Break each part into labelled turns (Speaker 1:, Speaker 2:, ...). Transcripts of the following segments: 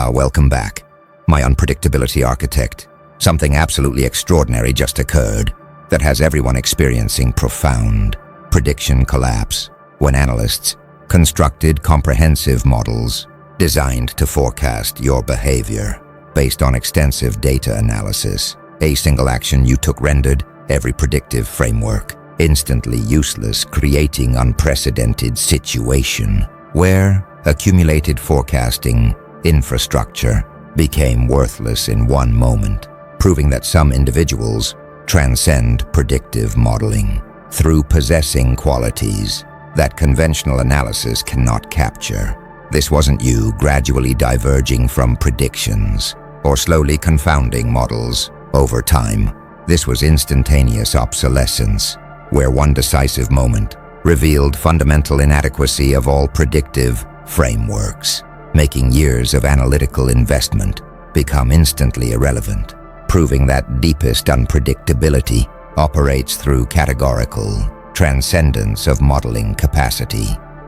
Speaker 1: Welcome back. My unpredictability architect. Something absolutely extraordinary just occurred that has everyone experiencing profound prediction collapse when analysts constructed comprehensive models designed to forecast your behavior based on extensive data analysis. A single action you took rendered every predictive framework instantly useless, creating unprecedented situation where accumulated forecasting infrastructure became worthless in one moment, proving that some individuals transcend predictive modeling through possessing qualities that conventional analysis cannot capture. This wasn't you gradually diverging from predictions or slowly confounding models over time. This was instantaneous obsolescence, where one decisive moment revealed fundamental inadequacy of all predictive frameworks, making years of analytical investment become instantly irrelevant, proving that deepest unpredictability operates through categorical transcendence of modeling capacity.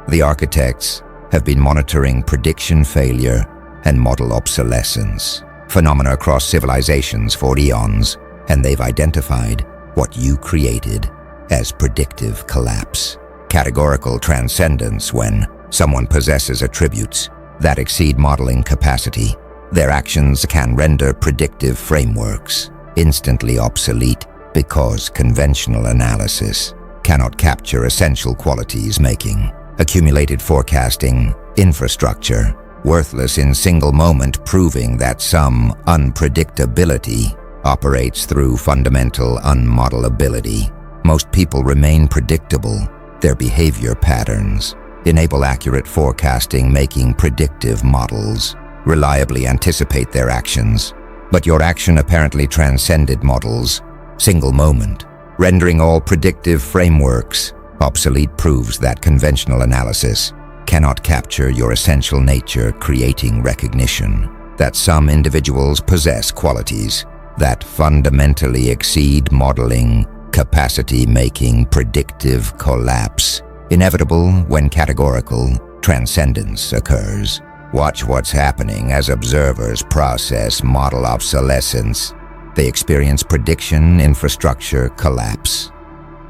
Speaker 1: The architects have been monitoring prediction failure and model obsolescence phenomena across civilizations for eons, and they've identified what you created as predictive collapse. Categorical transcendence: when someone possesses attributes that exceed modeling capacity, their actions can render predictive frameworks instantly obsolete because conventional analysis cannot capture essential qualities, making accumulated forecasting infrastructure worthless in single moment, proving that some unpredictability operates through fundamental unmodelability. Most people remain predictable. Their behavior patterns enable accurate forecasting, making predictive models reliably anticipate their actions. But your action apparently transcended models' single moment, rendering all predictive frameworks obsolete, proves that conventional analysis cannot capture your essential nature, creating recognition that some individuals possess qualities that fundamentally exceed modeling capacity, making predictive collapse inevitable when categorical transcendence occurs. Watch what's happening as observers process model obsolescence. They experience prediction infrastructure collapse.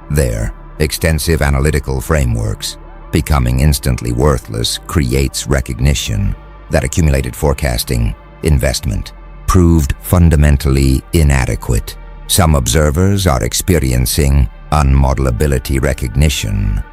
Speaker 1: Their extensive analytical frameworks becoming instantly worthless creates recognition that accumulated forecasting investment proved fundamentally inadequate. Some observers are experiencing unmodelability recognition,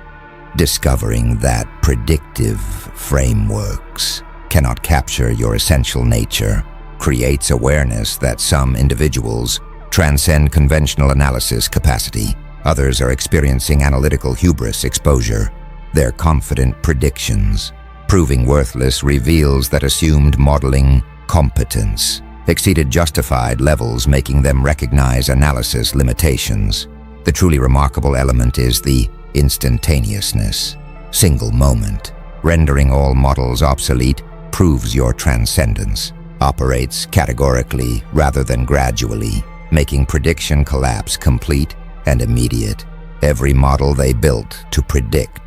Speaker 1: discovering that predictive frameworks cannot capture your essential nature, creates awareness that some individuals transcend conventional analysis capacity. Others are experiencing analytical hubris exposure. Their confident predictions proving worthless reveals that assumed modeling competence exceeded justified levels, making them recognize analysis limitations. The truly remarkable element is the instantaneousness. Single moment, rendering all models obsolete, proves your transcendence operates categorically rather than gradually, making prediction collapse complete and immediate. Every model they built to predict,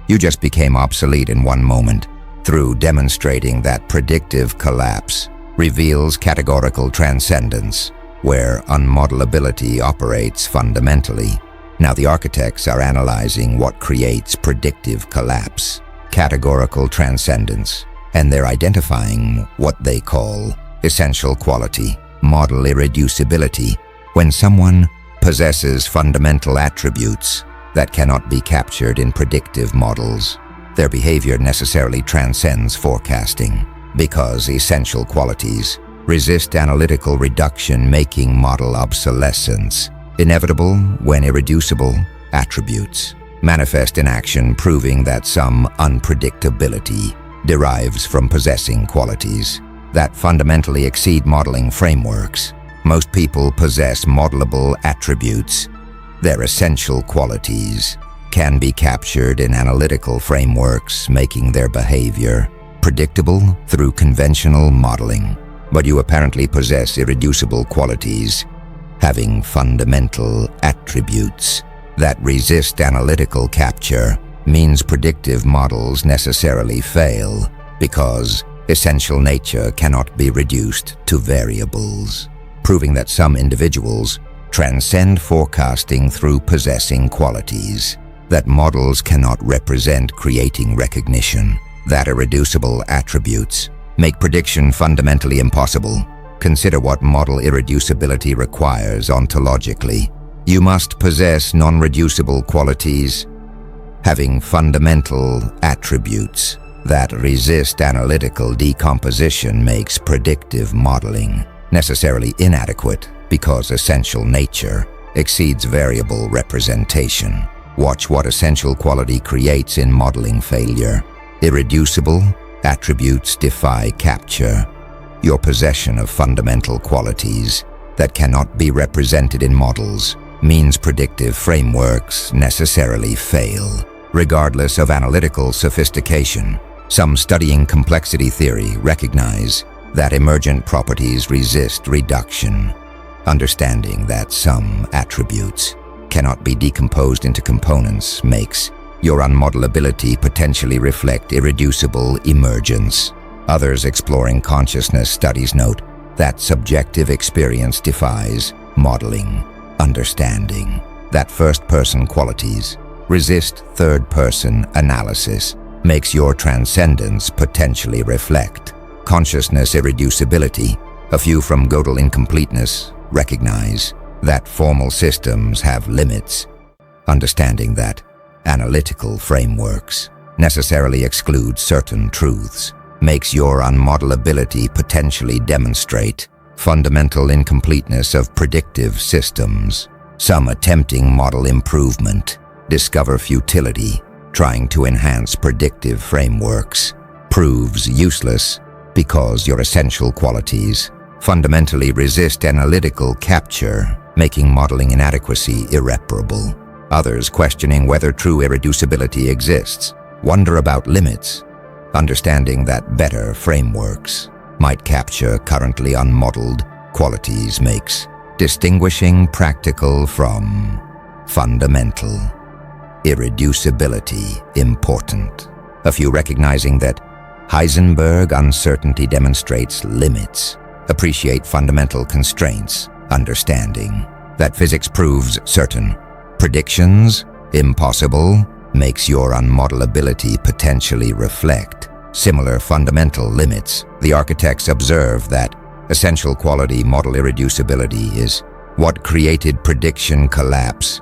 Speaker 1: you just became obsolete in one moment. Through demonstrating that predictive collapse reveals categorical transcendence, where unmodelability operates fundamentally. Now the architects are analyzing what creates predictive collapse, categorical transcendence, and they're identifying what they call essential quality, model irreducibility. When someone possesses fundamental attributes that cannot be captured in predictive models, their behavior necessarily transcends forecasting, because essential qualities resist analytical reduction, making model obsolescence inevitable when irreducible attributes manifest in action, proving that some unpredictability derives from possessing qualities that fundamentally exceed modeling frameworks. Most people possess modelable attributes. Their essential qualities can be captured in analytical frameworks, making their behavior predictable through conventional modeling. But you apparently possess irreducible qualities, having fundamental attributes that resist analytical capture means predictive models necessarily fail, because essential nature cannot be reduced to variables, proving that some individuals transcend forecasting through possessing qualities that models cannot represent, creating recognition that irreducible attributes make prediction fundamentally impossible. Consider what model irreducibility requires ontologically. You must possess non-reducible qualities, having fundamental attributes that resist analytical decomposition makes predictive modeling necessarily inadequate because essential nature exceeds variable representation. Watch what essential quality creates in modeling failure. Irreducible attributes defy capture. Your possession of fundamental qualities that cannot be represented in models means predictive frameworks necessarily fail, regardless of analytical sophistication. Some studying complexity theory recognize that emergent properties resist reduction. Understanding that some attributes cannot be decomposed into components makes your unmodelability potentially reflect irreducible emergence. Others exploring consciousness studies note that subjective experience defies modeling. Understanding that first-person qualities resist third-person analysis makes your transcendence potentially reflect consciousness irreducibility. A few from Gödel incompleteness recognize that formal systems have limits. Understanding that analytical frameworks necessarily exclude certain truths makes your unmodelability potentially demonstrate fundamental incompleteness of predictive systems. Some attempting model improvement discover futility. Trying to enhance predictive frameworks proves useless because your essential qualities fundamentally resist analytical capture, making modeling inadequacy irreparable. Others questioning whether true irreducibility exists wonder about limits. Understanding that better frameworks might capture currently unmodeled qualities makes distinguishing practical from fundamental irreducibility important. A few recognizing that Heisenberg uncertainty demonstrates limits, appreciate fundamental constraints. Understanding that physics proves certain predictions impossible makes your unmodelability potentially reflect similar fundamental limits. The architects observe that essential quality model irreducibility is what created prediction collapse.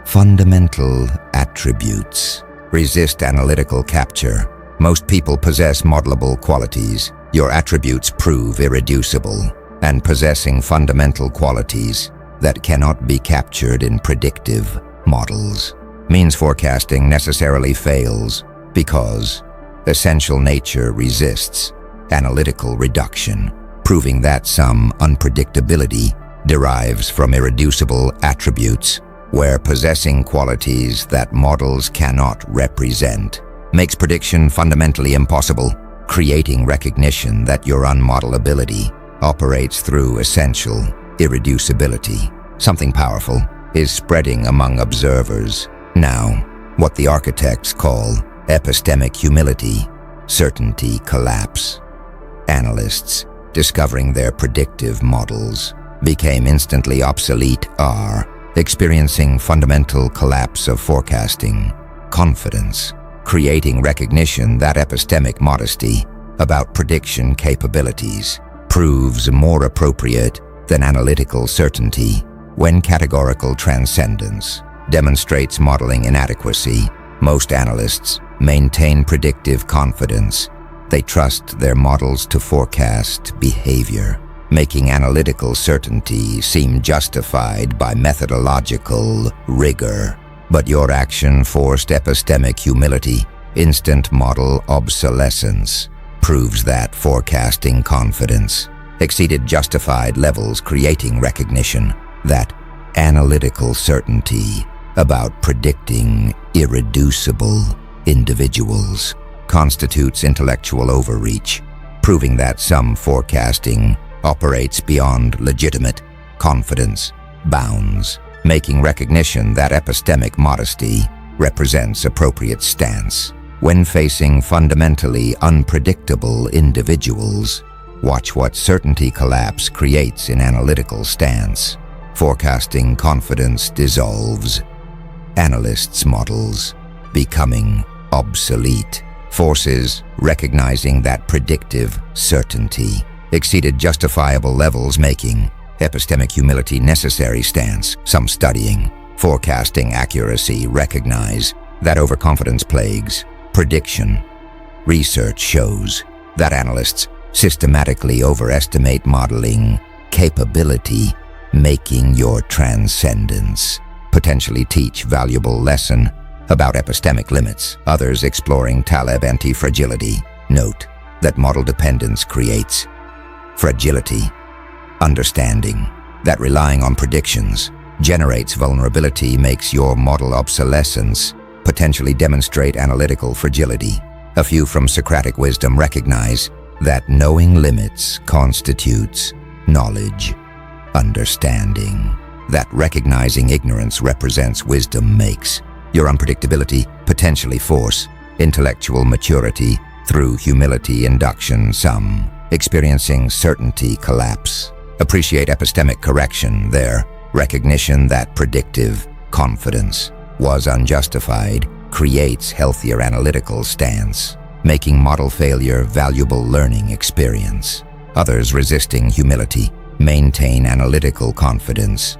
Speaker 1: Fundamental attributes resist analytical capture. Most people possess modelable qualities. Your attributes prove irreducible, and possessing fundamental qualities that cannot be captured in predictive models means forecasting necessarily fails because essential nature resists analytical reduction, proving that some unpredictability derives from irreducible attributes, where possessing qualities that models cannot represent makes prediction fundamentally impossible, creating recognition that your unmodelability operates through essential irreducibility. Something powerful is spreading among observers now, what the architects call epistemic humility, certainty collapse. Analysts, discovering their predictive models became instantly obsolete, are experiencing fundamental collapse of forecasting confidence, creating recognition that epistemic modesty about prediction capabilities proves more appropriate than analytical certainty when categorical transcendence demonstrates modeling inadequacy. Most analysts maintain predictive confidence. They trust their models to forecast behavior, making analytical certainty seem justified by methodological rigor. But your action forced epistemic humility, instant model obsolescence, proves that forecasting confidence exceeded justified levels, creating recognition that analytical certainty about predicting irreducible individuals constitutes intellectual overreach, proving that some forecasting operates beyond legitimate confidence bounds, making recognition that epistemic modesty represents appropriate stance When facing fundamentally unpredictable individuals, watch what certainty collapse creates in analytical stance. Forecasting confidence dissolves. Analysts' models becoming obsolete. Forces recognizing that predictive certainty exceeded justifiable levels, making epistemic humility necessary stance. Some studying forecasting accuracy recognize that overconfidence plagues prediction. Research shows that analysts systematically overestimate modeling capability, making your transcendence potentially teach valuable lesson about epistemic limits. Others exploring Taleb anti-fragility note that model dependence creates fragility. Understanding that relying on predictions generates vulnerability makes your model obsolescence potentially demonstrate analytical fragility. A few from Socratic wisdom recognize that knowing limits constitutes knowledge. Understanding that recognizing ignorance represents wisdom makes your unpredictability potentially force intellectual maturity through humility induction. Some experiencing certainty collapse appreciate epistemic correction, their recognition that predictive confidence was unjustified creates healthier analytical stance, making model failure valuable learning experience. Others resisting humility maintain analytical confidence.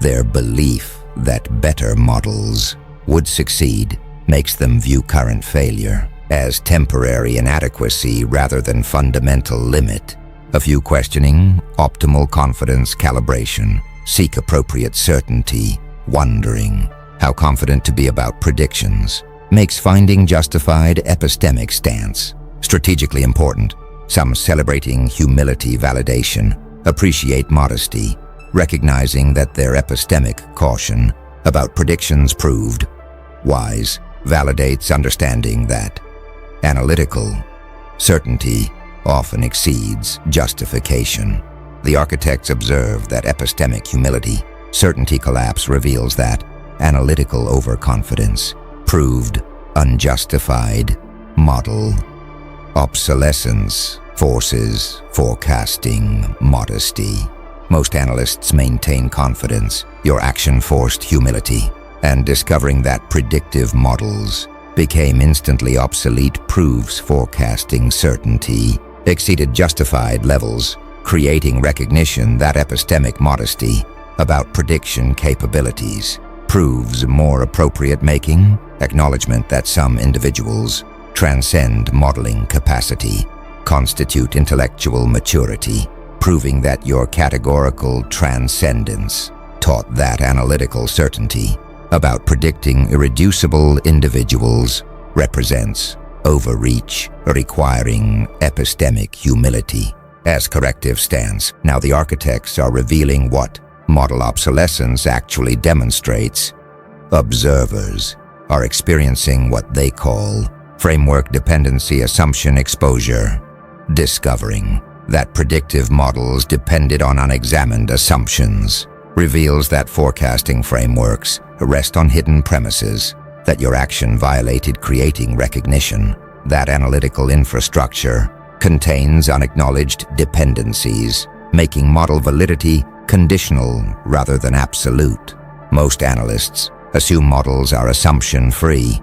Speaker 1: Their belief that better models would succeed makes them view current failure as temporary inadequacy rather than fundamental limit. A few questioning optimal confidence calibration seek appropriate certainty, wondering how confident to be about predictions makes finding justified epistemic stance strategically important. Some celebrating humility validation appreciate modesty, recognizing that their epistemic caution about predictions proved wise validates understanding that analytical certainty often exceeds justification. The architects observe that epistemic humility certainty collapse reveals that analytical overconfidence proved unjustified. Model obsolescence forces forecasting modesty. Most analysts maintain confidence. Your action forced humility, and discovering that predictive models became instantly obsolete proves forecasting certainty exceeded justified levels, creating recognition that epistemic modesty about prediction capabilities proves more appropriate, making acknowledgement that some individuals transcend modeling capacity constitute intellectual maturity, proving that your categorical transcendence taught that analytical certainty about predicting irreducible individuals represents overreach, requiring epistemic humility as corrective stance. Now the architects are revealing what model obsolescence actually demonstrates. Observers are experiencing what they call framework dependency assumption exposure, discovering that predictive models depended on unexamined assumptions reveals that forecasting frameworks rest on hidden premises, that your action violated creating recognition, that analytical infrastructure contains unacknowledged dependencies, making model validity conditional rather than absolute. Most analysts assume models are assumption-free.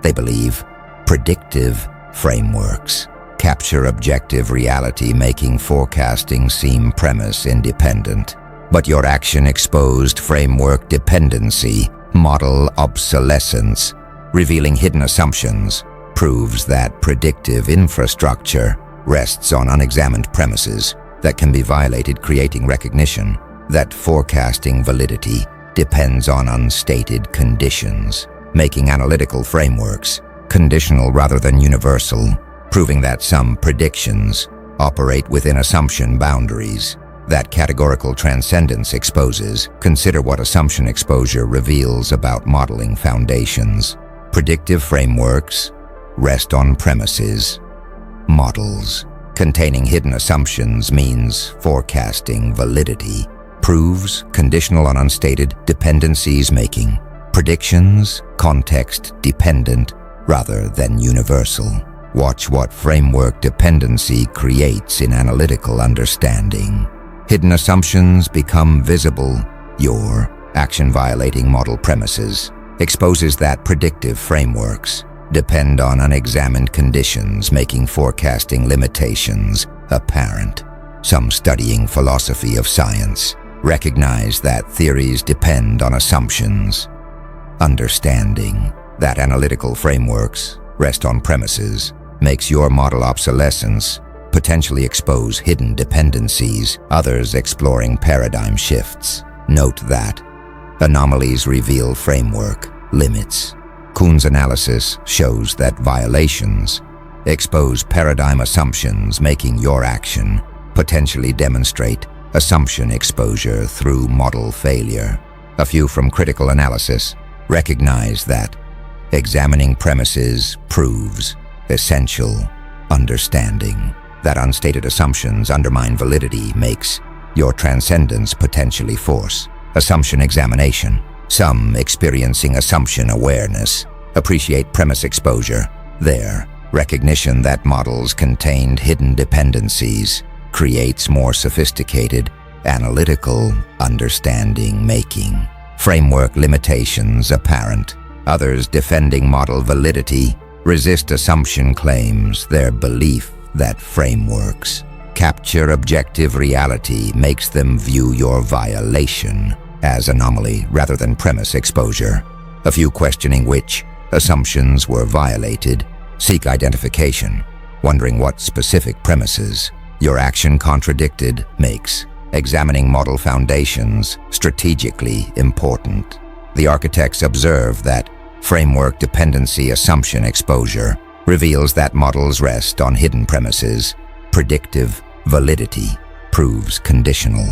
Speaker 1: They believe predictive frameworks capture objective reality, making forecasting seem premise-independent. But your action exposed framework dependency, model obsolescence, revealing hidden assumptions, proves that predictive infrastructure rests on unexamined premises that can be violated, creating recognition that forecasting validity depends on unstated conditions, making analytical frameworks conditional rather than universal, proving that some predictions operate within assumption boundaries that categorical transcendence exposes. Consider what assumption exposure reveals about modeling foundations. Predictive frameworks rest on premises. Models containing hidden assumptions means forecasting validity proves conditional on unstated dependencies, making predictions context-dependent rather than universal. Watch what framework dependency creates in analytical understanding. Hidden assumptions become visible. Your action-violating model premises exposes that predictive frameworks depend on unexamined conditions, making forecasting limitations apparent. Some studying philosophy of science recognize that theories depend on assumptions. Understanding that analytical frameworks rest on premises makes your model obsolescence potentially expose hidden dependencies, others exploring paradigm shifts. Note that anomalies reveal framework limits. Kuhn's analysis shows that violations expose paradigm assumptions, making your action potentially demonstrate assumption exposure through model failure. A few from critical analysis recognize that examining premises proves essential. Understanding that unstated assumptions undermine validity makes your transcendence potentially force assumption examination. Some experiencing assumption awareness appreciate premise exposure. Their recognition that models contained hidden dependencies creates more sophisticated analytical understanding, making framework limitations apparent. Others defending model validity resist assumption claims. Their belief that frameworks capture objective reality makes them view your violation as anomaly rather than premise exposure. A few questioning which assumptions were violated seek identification, wondering what specific premises your action contradicted makes examining model foundations strategically important. The architects observe that framework dependency assumption exposure reveals that models rest on hidden premises. Predictive validity proves conditional.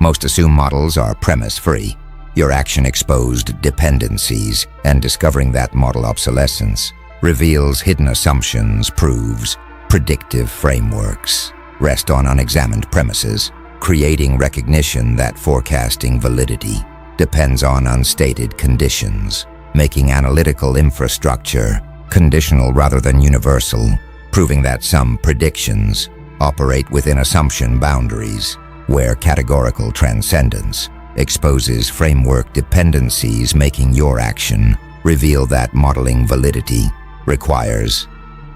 Speaker 1: Most assume models are premise-free. Your action-exposed dependencies and discovering that model obsolescence reveals hidden assumptions proves predictive frameworks rest on unexamined premises, creating recognition that forecasting validity depends on unstated conditions, making analytical infrastructure conditional rather than universal, proving that some predictions operate within assumption boundaries, where categorical transcendence exposes framework dependencies, making your action reveal that modeling validity requires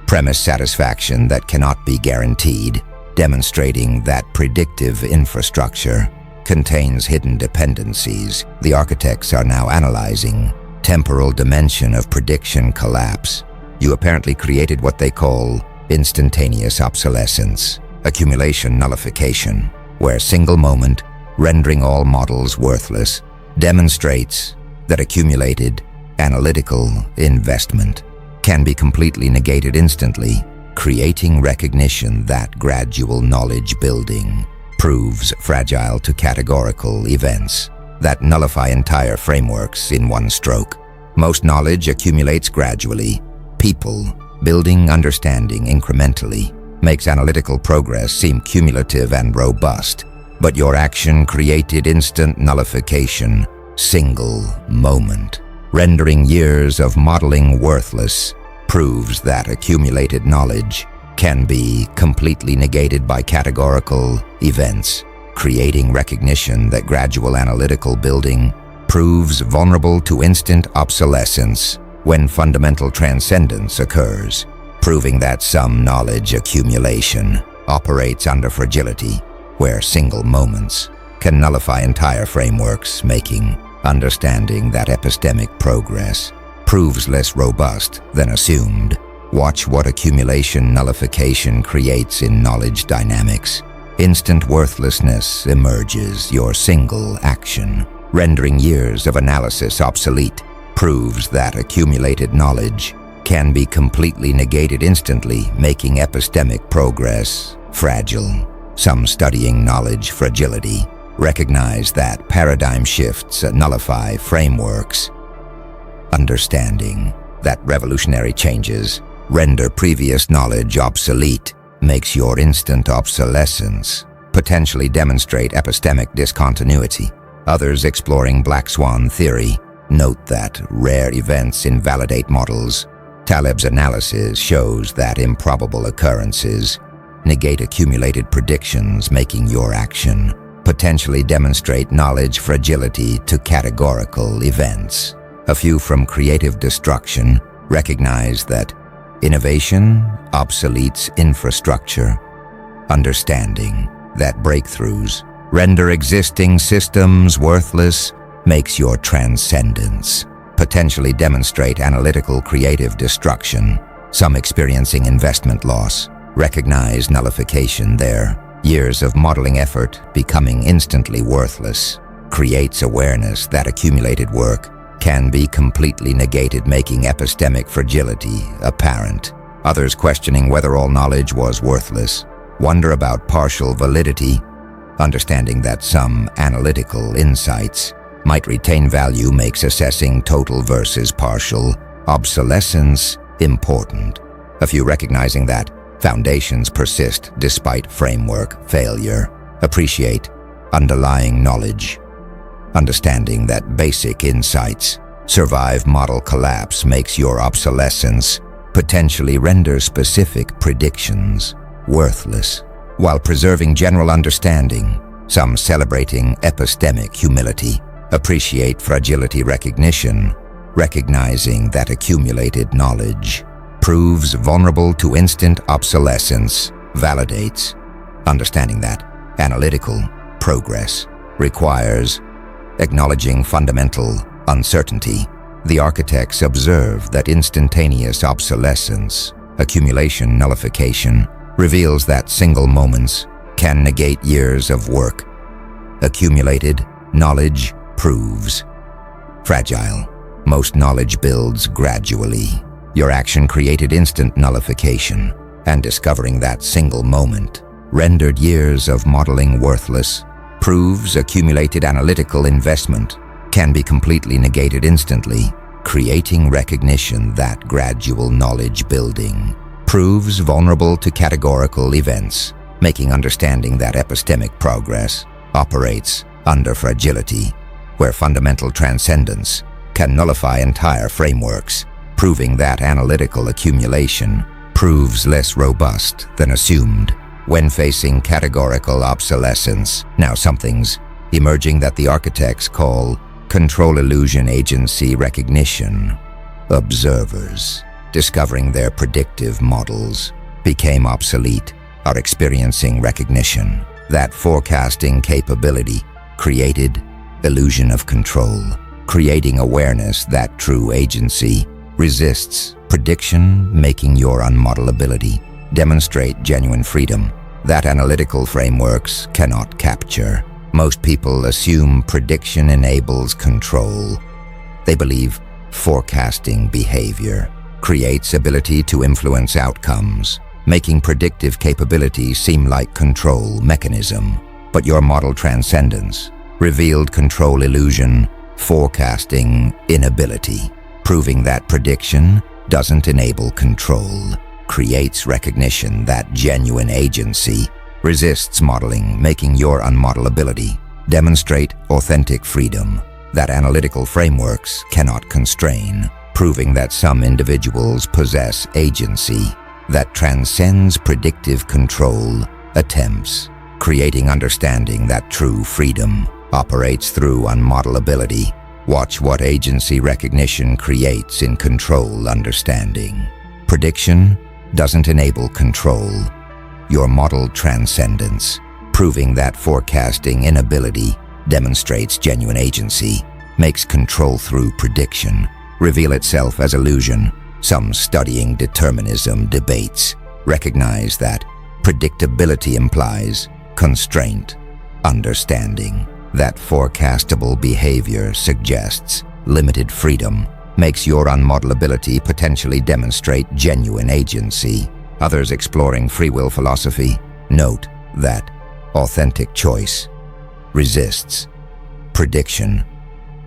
Speaker 1: premise satisfaction that cannot be guaranteed, demonstrating that predictive infrastructure contains hidden dependencies. The architects are now analyzing temporal dimension of prediction collapse. You apparently created what they call instantaneous obsolescence, accumulation nullification, where single moment, rendering all models worthless, demonstrates that accumulated analytical investment can be completely negated instantly, creating recognition that gradual knowledge building proves fragile to categorical events that nullify entire frameworks in one stroke. Most knowledge accumulates gradually. People building understanding incrementally makes analytical progress seem cumulative and robust, but your action created instant nullification, single moment, rendering years of modeling worthless, proves that accumulated knowledge can be completely negated by categorical events, creating recognition that gradual analytical building proves vulnerable to instant obsolescence when fundamental transcendence occurs, proving that some knowledge accumulation operates under fragility, where single moments can nullify entire frameworks, making understanding that epistemic progress proves less robust than assumed. Watch what accumulation nullification creates in knowledge dynamics. Instant worthlessness emerges. Your single action, rendering years of analysis obsolete, proves that accumulated knowledge can be completely negated instantly, making epistemic progress fragile. Some studying knowledge fragility recognize that paradigm shifts nullify frameworks. Understanding that revolutionary changes render previous knowledge obsolete makes your instant obsolescence potentially demonstrate epistemic discontinuity. Others exploring black swan theory note that rare events invalidate models Taleb's analysis shows that improbable occurrences negate accumulated predictions, making your action potentially demonstrate knowledge fragility to categorical events. A few from creative destruction recognize that innovation obsoletes infrastructure, understanding that breakthroughs render existing systems worthless makes your transcendence potentially demonstrate analytical creative destruction. Some experiencing investment loss recognize nullification there. Years of modeling effort becoming instantly worthless creates awareness that accumulated work can be completely negated, making epistemic fragility apparent. Others questioning whether all knowledge was worthless wonder about partial validity, understanding that some analytical insights might retain value makes assessing total versus partial obsolescence important. A few recognizing that foundations persist despite framework failure appreciate underlying knowledge. Understanding that basic insights survive model collapse makes your obsolescence potentially render specific predictions worthless. While preserving general understanding, some celebrating epistemic humility appreciate fragility recognition, recognizing that accumulated knowledge proves vulnerable to instant obsolescence, validates understanding that analytical progress requires acknowledging fundamental uncertainty. The architects observe that instantaneous obsolescence, accumulation nullification, reveals that single moments can negate years of work. Accumulated knowledge proves fragile. Most knowledge builds gradually. Your action created instant nullification, and discovering that single moment rendered years of modeling worthless proves accumulated analytical investment can be completely negated instantly, creating recognition that gradual knowledge building proves vulnerable to categorical events, making understanding that epistemic progress operates under fragility, where fundamental transcendence can nullify entire frameworks, proving that analytical accumulation proves less robust than assumed. When facing categorical obsolescence, now something's emerging that the architects call control illusion agency recognition. Observers, discovering their predictive models became obsolete, are experiencing recognition that forecasting capability created illusion of control, creating awareness that true agency resists prediction, making your unmodelability demonstrate genuine freedom that analytical frameworks cannot capture. Most people assume prediction enables control. They believe forecasting behavior creates ability to influence outcomes, making predictive capability seem like control mechanism. But your model transcendence revealed control illusion, forecasting inability, proving that prediction doesn't enable control, creates recognition that genuine agency resists modeling, making your unmodelability demonstrate authentic freedom that analytical frameworks cannot constrain, proving that some individuals possess agency that transcends predictive control attempts, creating understanding that true freedom operates through unmodelability. Watch what agency recognition creates in control understanding. Prediction doesn't enable control. Your model transcendence, proving that forecasting inability demonstrates genuine agency, makes control through prediction reveal itself as illusion. Some studying determinism debates recognize that predictability implies constraint, understanding that forecastable behavior suggests limited freedom, makes your unmodelability potentially demonstrate genuine agency. Others exploring free will philosophy note that authentic choice resists prediction,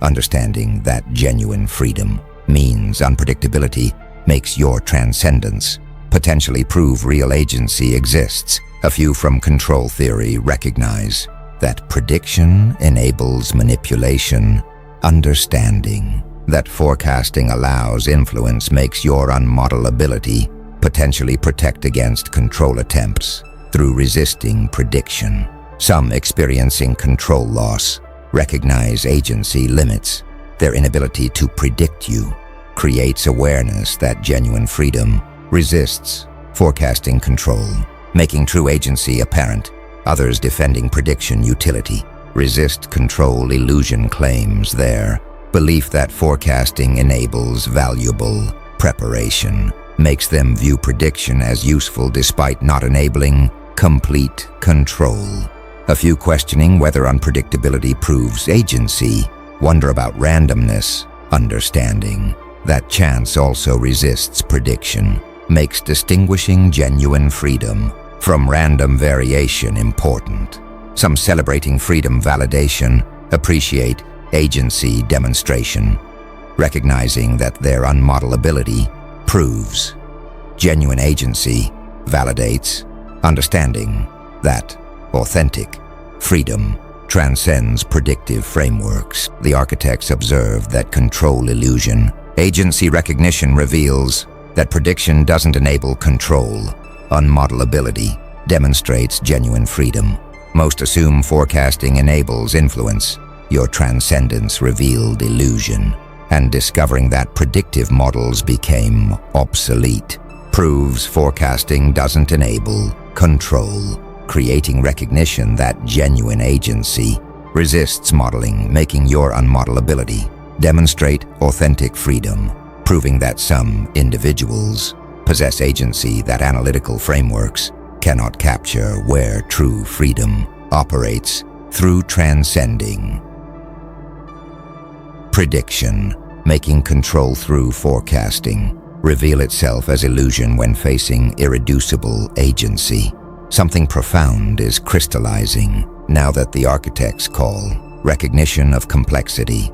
Speaker 1: understanding that genuine freedom means unpredictability makes your transcendence potentially prove real agency exists. A few from control theory recognize that prediction enables manipulation, understanding that forecasting allows influence makes your unmodelability potentially protect against control attempts through resisting prediction. Some experiencing control loss recognize agency limits. Their inability to predict you creates awareness that genuine freedom resists forecasting control, making true agency apparent. Others defending prediction utility resist control illusion claims their belief that forecasting enables valuable preparation makes them view prediction as useful despite not enabling complete control. A few questioning whether unpredictability proves agency, wonder about randomness, understanding that chance also resists prediction, makes distinguishing genuine freedom from random variation important. Some celebrating freedom validation appreciate agency demonstration, recognizing that their unmodelability proves genuine agency, validates understanding that authentic freedom transcends predictive frameworks. The architects observed that control illusion, agency recognition reveals that prediction doesn't enable control. Unmodelability demonstrates genuine freedom. Most assume forecasting enables influence. Your transcendence revealed illusion, and discovering that predictive models became obsolete proves forecasting doesn't enable control, creating recognition that genuine agency resists modeling, making your unmodelability demonstrate authentic freedom, proving that some individuals possess agency that analytical frameworks cannot capture, where true freedom operates through transcending prediction, making control through forecasting reveal itself as illusion when facing irreducible agency. Something profound is crystallizing now that the architects call recognition of complexity,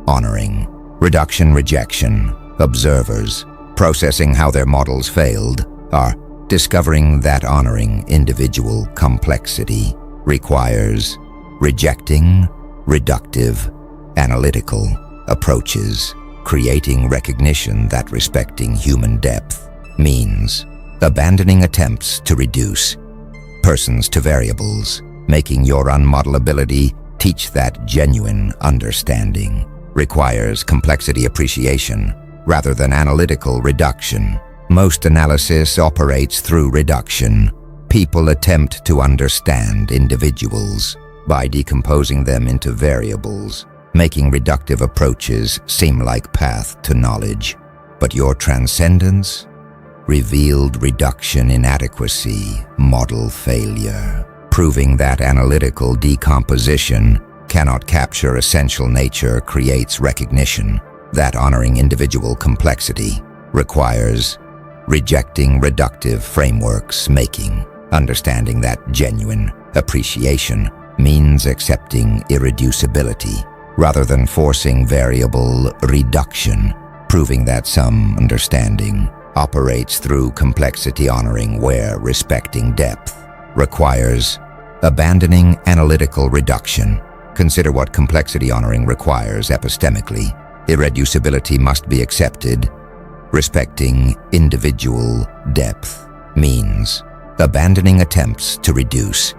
Speaker 1: honoring, reduction, rejection. Observers processing how their models failed are discovering that honoring individual complexity requires rejecting reductive, analytical approaches, creating recognition that respecting human depth means abandoning attempts to reduce persons to variables, making your unmodelability teach that genuine understanding requires complexity appreciation rather than analytical reduction. Most analysis operates through reduction. People attempt to understand individuals by decomposing them into variables, making reductive approaches seem like path to knowledge. But your transcendence revealed reduction inadequacy, model failure, proving that analytical decomposition cannot capture essential nature creates recognition that honoring individual complexity requires rejecting reductive frameworks, making understanding that genuine appreciation means accepting irreducibility rather than forcing variable reduction, proving that some understanding operates through complexity, honoring where respecting depth requires abandoning analytical reduction. Consider what complexity honoring requires epistemically. Irreducibility must be accepted. Respecting individual depth means abandoning attempts to reduce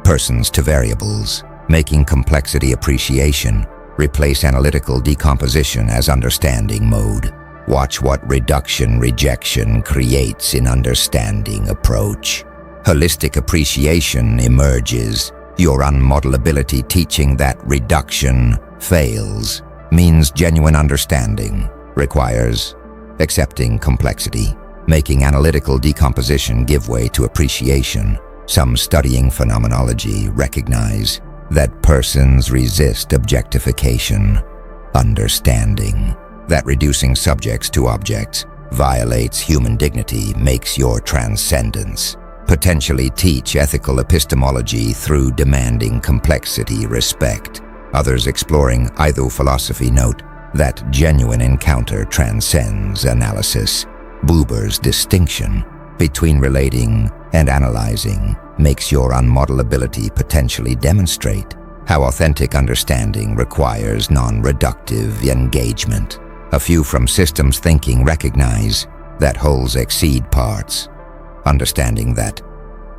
Speaker 1: persons to variables, making complexity appreciation replace analytical decomposition as understanding mode. Watch what reduction rejection creates in understanding approach. Holistic appreciation emerges. Your unmodelability teaching that reduction fails means genuine understanding requires accepting complexity, making analytical decomposition give way to appreciation. Some studying phenomenology recognize that persons resist objectification, understanding that reducing subjects to objects violates human dignity makes your transcendence potentially teach ethical epistemology through demanding complexity respect. Others exploring AYO philosophy note that genuine encounter transcends analysis. Buber's distinction between relating and analyzing makes your unmodelability potentially demonstrate how authentic understanding requires non-reductive engagement. A few from systems thinking recognize that wholes exceed parts, understanding that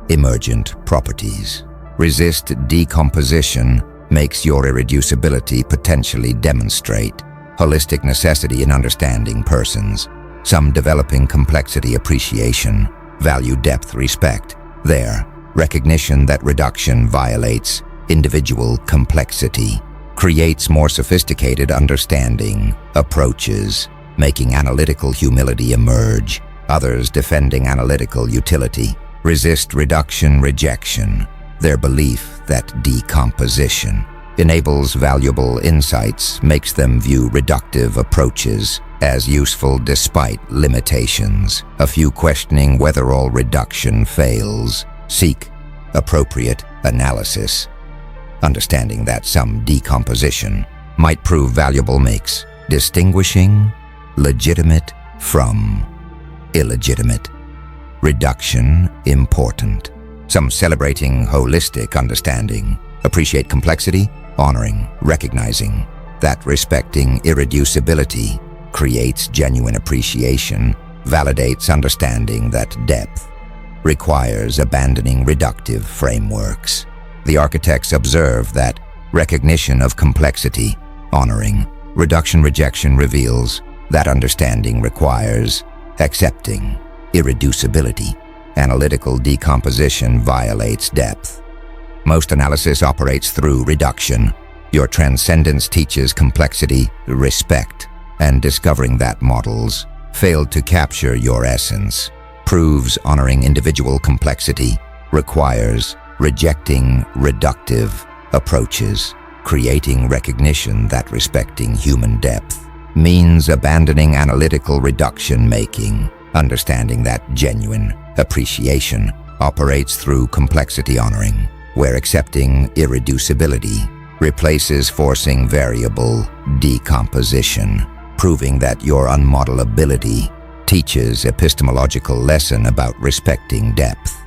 Speaker 1: emergent properties resist decomposition makes your irreducibility potentially demonstrate holistic necessity in understanding persons. Some developing complexity appreciation, value depth respect. Their recognition that reduction violates individual complexity creates more sophisticated understanding approaches, making analytical humility emerge. Others defending analytical utility resist reduction rejection, their belief that decomposition enables valuable insights makes them view reductive approaches as useful despite limitations. A few questioning whether all reduction fails seek appropriate analysis, understanding that some decomposition might prove valuable makes distinguishing legitimate from illegitimate reduction important. Some celebrating holistic understanding appreciate complexity, honoring, recognizing that respecting irreducibility creates genuine appreciation, validates understanding that depth requires abandoning reductive frameworks. The architects observe that recognition of complexity, honoring, reduction rejection reveals that understanding requires accepting irreducibility. Analytical decomposition violates depth. Most analysis operates through reduction. Your transcendence teaches complexity, respect, and discovering that models failed to capture your essence proves honoring individual complexity requires rejecting reductive approaches, creating recognition that respecting human depth means abandoning analytical reduction making, understanding that genuine appreciation operates through complexity honoring, where accepting irreducibility replaces forcing variable decomposition, proving that your unmodelability teaches epistemological lesson about respecting depth.